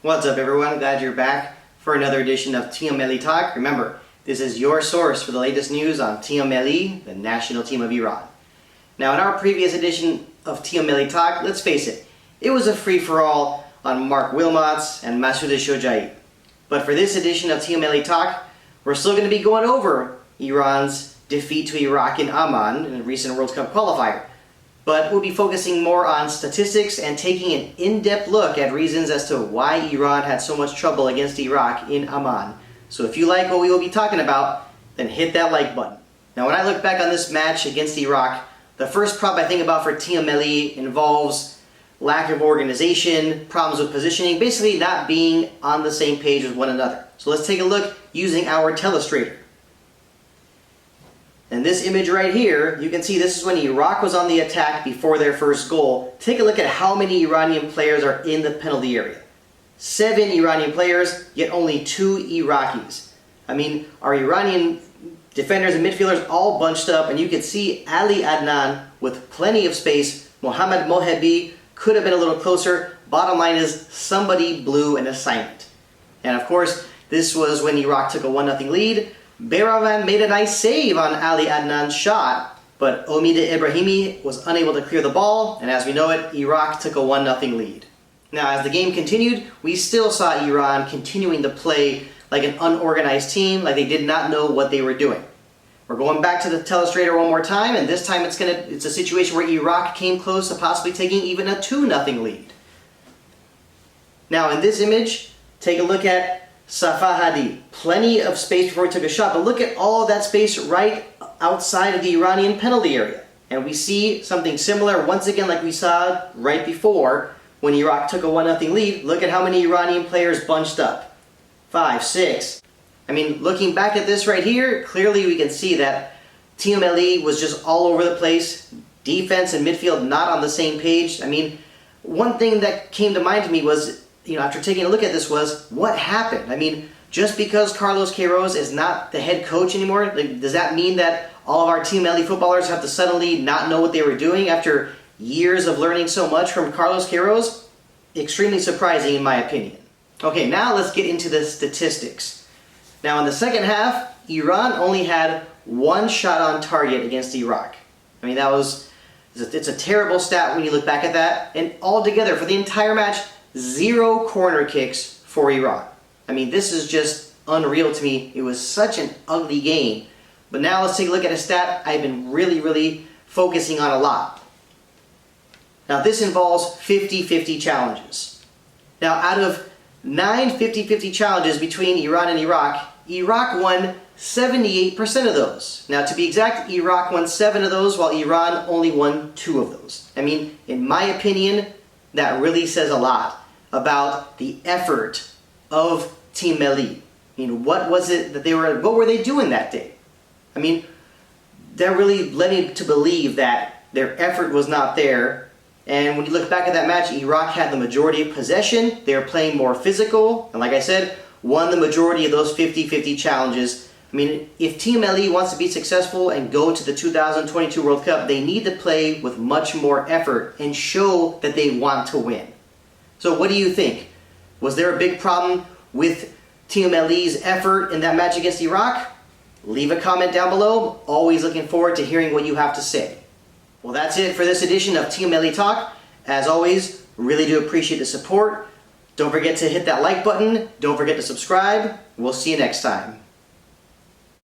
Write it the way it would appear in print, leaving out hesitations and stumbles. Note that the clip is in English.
What's up, everyone? Glad you're back for another edition of TMLE Talk. Remember, this is your source for the latest news on TMLE, the national team of Iran. Now, in our previous edition of TMLE Talk, let's face it was a free-for-all on Marc Wilmots and Masoud Shojaei. But for this edition of TMLE Talk, we're still going to be going over Iran's defeat to Iraq in Amman in a recent World Cup qualifier. But we'll be focusing more on statistics and taking an in-depth look at reasons as to why Iran had so much trouble against Iraq in Amman. So if you like what we will be talking about, then hit that like button. Now, when I look back on this match against Iraq, the first problem I think about for TMLE involves lack of organization, problems with positioning, basically not being on the same page with one another. So let's take a look using our telestrator. In this image right here, you can see this is when Iraq was on the attack before their first goal. Take a look at how many Iranian players are in the penalty area. 7 Iranian players, yet only 2 Iraqis. I mean, our Iranian defenders and midfielders all bunched up, and you can see Ali Adnan with plenty of space. Mohammad Mohebi could have been a little closer. Bottom line is, somebody blew an assignment. And of course, this was when Iraq took a 1-0 lead. Bayravan made a nice save on Ali Adnan's shot, but Omid Ibrahimi was unable to clear the ball, and as we know it, Iraq took a 1-0 lead. Now, as the game continued, we still saw Iran continuing to play like an unorganized team, like they did not know what they were doing. We're going back to the telestrator one more time, and this time it's a situation where Iraq came close to possibly taking even a 2-0 lead. Now, in this image, take a look at Safa Hadi. Plenty of space before he took a shot, but look at all of that space right outside of the Iranian penalty area. And we see something similar once again like we saw right before when Iraq took a 1-0 lead. Look at how many Iranian players bunched up. 5, 6. I mean, looking back at this right here, clearly we can see that TMLE was just all over the place. Defense and midfield not on the same page. I mean, one thing that came to mind to me was, after taking a look at this, was what happened? I mean, just because Carlos Queiroz is not the head coach anymore, does that mean that all of our TMLE footballers have to suddenly not know what they were doing after years of learning so much from Carlos Queiroz? Extremely surprising in my opinion. Okay, now let's get into the statistics. Now, in the second half, Iran only had 1 shot on target against Iraq. I mean, it's a terrible stat when you look back at that. And altogether, for the entire match, 0 corner kicks for Iran. I mean, this is just unreal to me. It was such an ugly game. But now let's take a look at a stat I've been really focusing on a lot. Now, this involves 50-50 challenges. Now, out of 9 50-50 challenges between Iran and Iraq, Iraq won 78% of those. Now, to be exact, Iraq won 7 of those, while Iran only won 2 of those. I mean, in my opinion, that really says a lot about the effort of TMLE. What was it that what were they doing that day? I mean, that really led me to believe that their effort was not there. And when you look back at that match, Iraq had the majority of possession. They were playing more physical, and like I said, won the majority of those 50-50 challenges. I mean, if TMLE wants to be successful and go to the 2022 World Cup, they need to play with much more effort and show that they want to win. So what do you think? Was there a big problem with TMLE's effort in that match against Iraq? Leave a comment down below. Always looking forward to hearing what you have to say. Well, that's it for this edition of TMLE Talk. As always, really do appreciate the support. Don't forget to hit that like button. Don't forget to subscribe. We'll see you next time.